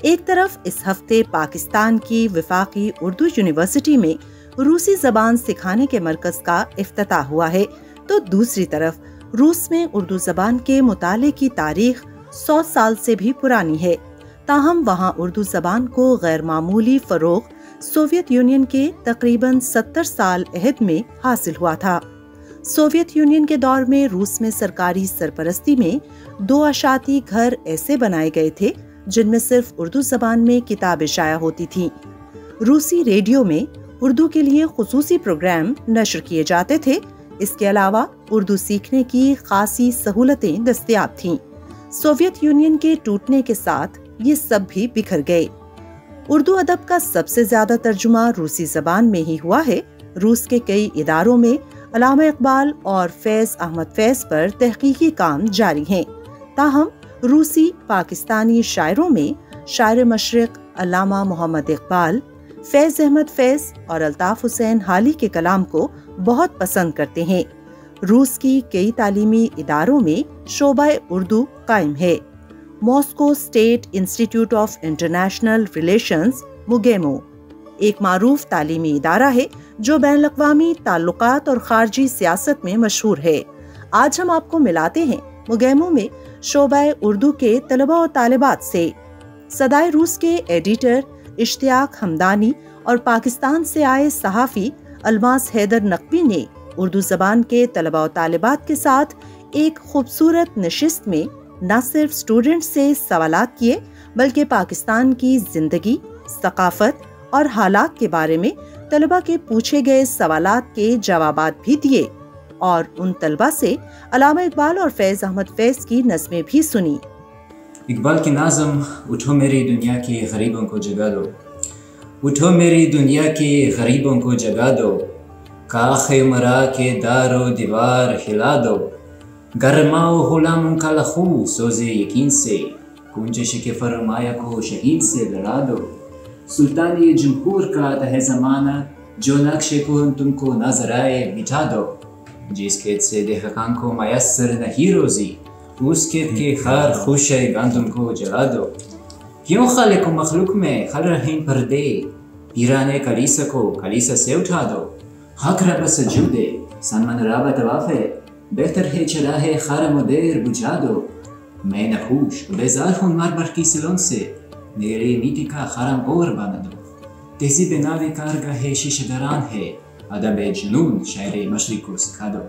ایک طرف اس ہفتے پاکستان کی وفاقی اردو یونیورسٹی میں روسی زبان سکھانے کے مرکز کا افتتاح ہوا ہے، تو دوسری طرف روس میں اردو زبان کے مطالعے کی تاریخ 100 سال سے بھی پرانی ہے۔ تاہم وہاں اردو زبان کو غیر معمولی فروغ سوویت یونین کے تقریباً 70 سال عہد میں حاصل ہوا تھا۔ سوویت یونین کے دور میں روس میں سرکاری سرپرستی میں 2 اشاعتی گھر ایسے بنائے گئے تھے جن میں صرف اردو زبان میں کتابیں شائع ہوتی تھیں۔ روسی ریڈیو میں اردو کے لیے خصوصی پروگرام نشر کیے جاتے تھے۔ اس کے علاوہ اردو سیکھنے کی خاصی سہولتیں دستیاب تھیں۔ سوویت یونین کے ٹوٹنے کے ساتھ یہ سب بھی بکھر گئے۔ اردو ادب کا سب سے زیادہ ترجمہ روسی زبان میں ہی ہوا ہے۔ روس کے کئی اداروں میں علامہ اقبال اور فیض احمد فیض پر تحقیقی کام جاری ہیں۔ تاہم روسی پاکستانی شاعروں میں شاعر مشرق علامہ محمد اقبال، فیض احمد فیض اور الطاف حسین حالی کے کلام کو بہت پسند کرتے ہیں۔ روس کی کئی تعلیمی اداروں میں شعبہ اردو قائم ہے۔ Moscow state institute of international relations MGIMO ایک معروف تعلیمی ادارہ ہے جو بین الاقوامی تعلقات اور خارجی سیاست میں مشہور ہے۔ آج ہم آپ کو ملاتے ہیں موگیمو میں شعبہ اردو کے طلباء و طالبات سے۔ صدائے روس کے ایڈیٹر اشتیاق حمدانی اور پاکستان سے آئے صحافی الماس حیدر نقوی نے اردو زبان کے طلباء و طالبات کے ساتھ ایک خوبصورت نشست میں نہ صرف اسٹوڈنٹ سے سوالات کیے بلکہ پاکستان کی زندگی، ثقافت اور حالات کے بارے میں طلباء کے پوچھے گئے سوالات کے جوابات بھی دیے اور ان طلباء سے علامہ اقبال اور فیض احمد فیض کی نظمیں بھی سنی۔ اقبال کی نظم اٹھو میری دنیا کے غریبوں کو جگا دو، اٹھو میری دنیا کے غریبوں کو جگا دو، کاخ مرا کے دار و دیوار ہلا دو، گرماؤ غلاموں کا لخو سوزے یقین سے، گنجش کے فرمایا کو شہید سے لڑا دو، سلطانی جمہور کا تہ زمانہ جو نقش کو تم کو نظر آئے مٹا دو، جس کھیت سے دہقان کو میسر نہیں روزی اس کھیت کے خار خوش گندم کو جلا دو، کیوں خالق و مخلوق میں خل رہیں پردے، پیرانے کلیسا کو کلیسا سے اٹھا دو، حق رب سجودے سنمن رابع طواف ہے، بہتر ہے چلا ہے خارم و دیر بجھا دو، میں نحوش بیزار ہوں مرمر کی سلون سے، میرے میٹی کا خارم اور بنا دو، تہذیب ناوی کارگاہ شیشہ گران ہے، ادب جنون شاعر مشرق کو سکھا دو۔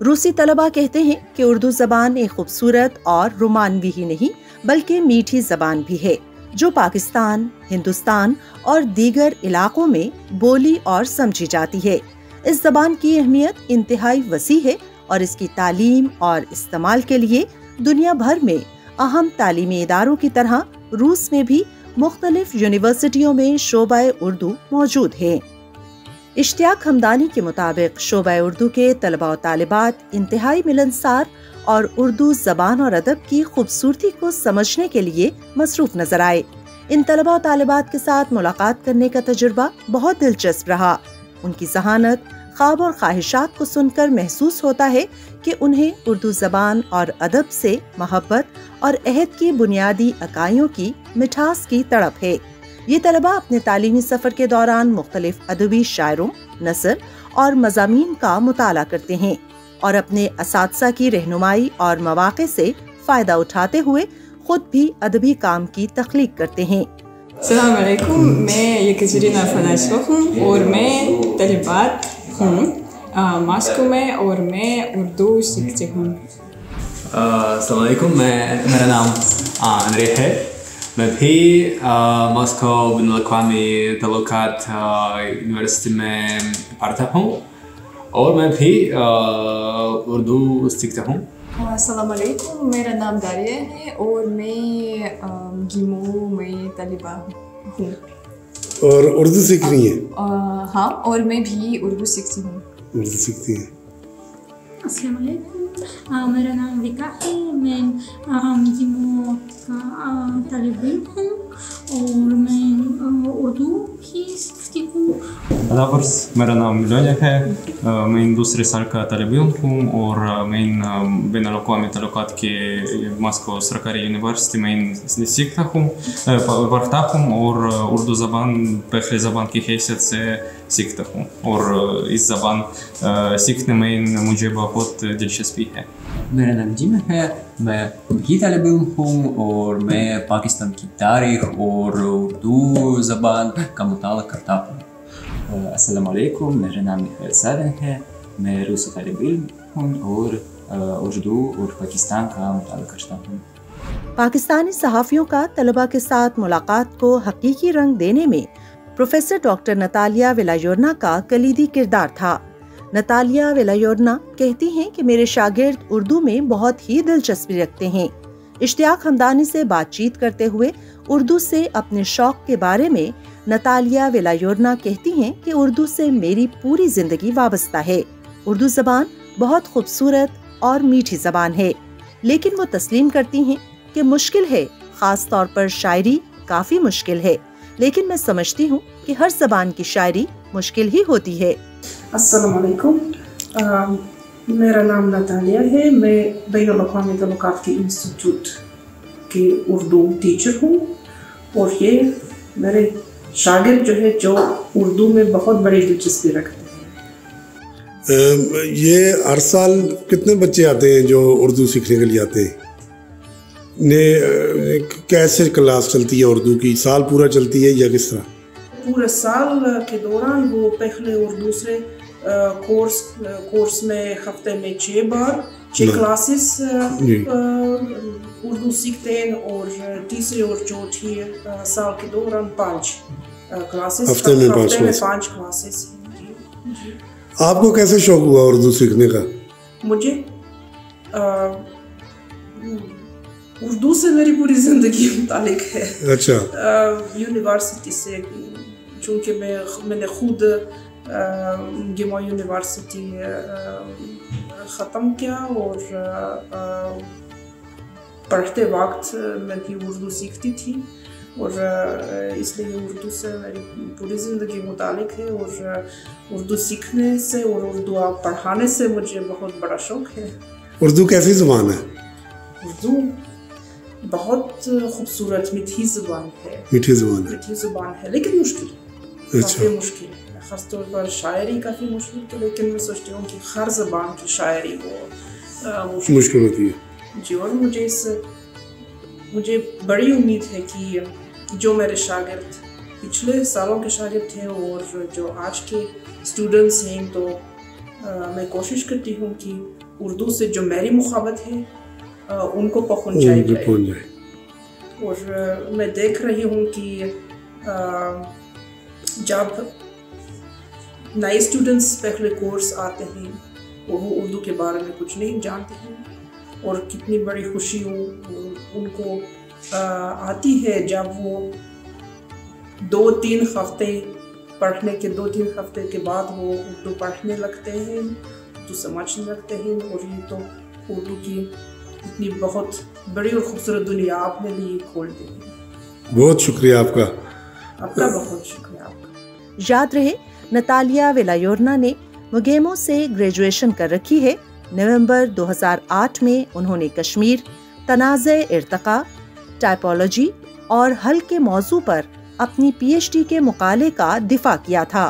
روسی طلباء کہتے ہیں کہ اردو زبان ایک خوبصورت اور رومانوی ہی نہیں بلکہ میٹھی زبان بھی ہے جو پاکستان، ہندوستان اور دیگر علاقوں میں بولی اور سمجھی جاتی ہے۔ اس زبان کی اہمیت انتہائی وسیع ہے اور اس کی تعلیم اور استعمال کے لیے دنیا بھر میں اہم تعلیمی اداروں کی طرح روس میں بھی مختلف یونیورسٹیوں میں شعبہ اردو موجود ہے۔ اشتیاق حمدانی کے مطابق شعبہ اردو کے طلباء و طالبات انتہائی ملنسار اور اردو زبان اور ادب کی خوبصورتی کو سمجھنے کے لیے مصروف نظر آئے۔ ان طلباء و طالبات کے ساتھ ملاقات کرنے کا تجربہ بہت دلچسپ رہا۔ ان کی ذہانت، خواب اور خواہشات کو سن کر محسوس ہوتا ہے کہ انہیں اردو زبان اور ادب سے محبت اور عہد کی بنیادی اکائیوں کی مٹھاس کی تڑپ ہے۔ یہ طلباء اپنے تعلیمی سفر کے دوران مختلف ادبی شاعروں، نثر اور مضامین کا مطالعہ کرتے ہیں اور اپنے اساتذہ کی رہنمائی اور مواقع سے فائدہ اٹھاتے ہوئے خود بھی ادبی کام کی تخلیق کرتے ہیں۔ السلام علیکم، میں یکاترینا فناسوا ہوں اور میں طالبات ہوں ماسکو میں اور میں اردو سیکھتی ہوں۔ السلام علیکم، میرا نام انری ہے، میں بھی ماسکو بین الاقوامی تعلقات یونیورسٹی میں پڑھتا ہوں اور میں بھی اردو سیکھتا ہوں۔ السلام علیکم، میرا نام داریہ ہے اور میں گیمو میں طالبہ ہوں۔ اور اردو سیکھ رہی ہیں؟ ہاں، اور میں بھی اردو سیکھتی ہوں۔ اردو سیکھتی ہیں۔ السلام علیکم، میرا نام وکا ہے، میں گیمو کا طالب علم ہوں اور میں اردو ہی سیکھتی ہوں. ادابرس میرا نام لونیا ہے. میں دوسرے سال کا طالب علم ہوں اور میں بین الاقوامی تعلقات کے ماسکو سرکاری یونیورسٹی میں سیکھتا ہوں پڑھتا ہوں اور اردو زبان پہلی زبان کی حیثیت سے سیکھتا ہوں اور اس زبان سیکھنے میں مجھے بہت دلچسپی ہے. میرا نام جیم ہے. میں بھی طالب علم ہوں اور میں پاکستان کی تاریخ اور اردو زبان کا مطالعہ کرتا ہوں. السلام علیکم. میرا نام میخائیل سالن ہے. میں روسی طالب علم ہوں اور اردو اور پاکستان کا مطالعہ کرتا ہوں. پاکستانی صحافیوں کا طلباء کے ساتھ ملاقات کو حقیقی رنگ دینے میں پروفیسر ڈاکٹر نتالیا ولایورنا کا کلیدی کردار تھا. نتالیا ولایورنا کہتی ہیں کہ میرے شاگرد اردو میں بہت ہی دلچسپی رکھتے ہیں. اشتیاق ہمدانی سے بات چیت کرتے ہوئے اردو سے اپنے شوق کے بارے میں نتالیا ولایورنا کہتی ہیں کہ اردو سے میری پوری زندگی وابستہ ہے. اردو زبان بہت خوبصورت اور میٹھی زبان ہے، لیکن وہ تسلیم کرتی ہیں کہ مشکل ہے، خاص طور پر شاعری کافی مشکل ہے، لیکن میں سمجھتی ہوں کہ ہر زبان کی شاعری مشکل ہی ہوتی ہے. السلام علیکم. میرا نام نتالیا ہے. میں بین الاقوامی تعلقات کے انسٹیٹیوٹ کی اردو ٹیچر ہوں اور یہ میرے شاگرد جو اردو میں بہت بڑی دلچسپی رکھتے ہیں. یہ ہر سال کتنے بچے آتے ہیں جو اردو سیکھنے کے لیے آتے ہیں؟ کیسے کلاس چلتی ہے اردو کی؟ سال پورا چلتی ہے یا کس طرح؟ پورے سال کے دوران وہ پہلے اور دوسرے کورس میں ہفتے میں 6 بار 6 کلاسز اردو سیکھتے ہیں اور تیسرے اور چوتھی سال کے دوران 5 کلاسز. ہفتے میں 5 کلاسز. آپ کو کیسے شوق ہوا اردو سیکھنے کا؟ مجھے اردو سے میری پوری زندگی متعلق ہے. اچھا. یونیورسٹی سے، چونکہ میں نے خود گیمو یونیورسٹی ختم کیا اور پڑھتے وقت میں بھی اردو سیکھتی تھی اور اس لیے اردو سے میری پوری زندگی متعلق ہے اور اردو سیکھنے سے اور اردو پڑھانے سے مجھے بہت بڑا شوق ہے. اردو کیسی زبان ہے؟ اردو بہت خوبصورت میٹھی زبان ہے. میٹھی زبان ہے لیکن مشکل، کافی مشکل ہے. خاص طور پر شاعری کافی مشکل ہے، لیکن میں سوچتی ہوں کہ ہر زبان کی شاعری وہ مشکل ہوتی ہے. جی. اور مجھے بڑی امید ہے کہ جو میرے شاگرد پچھلے سالوں کے شاگرد تھے اور جو آج کے اسٹوڈنٹس ہیں، تو میں کوشش کرتی ہوں کہ اردو سے جو میری محبت ہے ان کو پہنچائی جائے. اور میں دیکھ رہی ہوں کہ جب نئے اسٹوڈنٹس پہلے کورس آتے ہیں وہ اردو کے بارے میں کچھ نہیں جانتے ہیں اور کتنی بڑی خوشی ان کو آتی ہے جب وہ 2-3 ہفتے پڑھنے کے 2-3 ہفتے کے بعد وہ اردو پڑھنے لگتے ہیں، اردو سمجھنے لگتے ہیں. اور یہ تو اردو کی اتنی بہت بڑی اور خوبصورت دنیا آپ نے بھی کھول دی ہے. بہت شکریہ آپ کا. آپ کا بہت شکریہ. آپ کا. یاد رہے نتالیا ولایورنا نے مگیمو سے گریجویشن کر رکھی ہے. نومبر 2008 میں انہوں نے کشمیر، تنازع ارتقاء، ٹائپولوجی اور حل کے موضوع پر اپنی پی ایچ ڈی کے مقالے کا دفاع کیا تھا.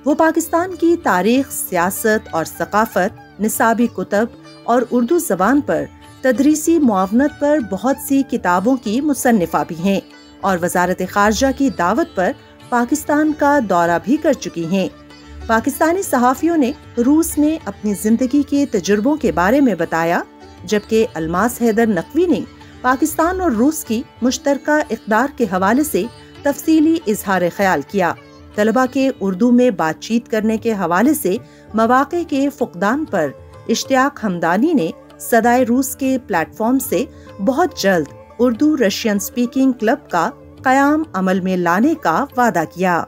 وہ پاکستان کی تاریخ، سیاست اور ثقافت، نصابی کتب اور اردو زبان پر تدریسی معاونت پر بہت سی کتابوں کی مصنفہ بھی ہیں اور وزارت خارجہ کی دعوت پر پاکستان کا دورہ بھی کر چکی ہیں. پاکستانی صحافیوں نے روس میں اپنی زندگی کے تجربوں کے بارے میں بتایا، جبکہ الماس حیدر نقوی نے پاکستان اور روس کی مشترکہ اقدار کے حوالے سے تفصیلی اظہار خیال کیا. طلباء کے اردو میں بات چیت کرنے کے حوالے سے مواقع کے فقدان پر اشتیاق ہمدانی نے صدائے روس کے پلیٹ فارم سے بہت جلد اردو رشین سپیکنگ کلب کا قیام عمل میں لانے کا وعدہ کیا.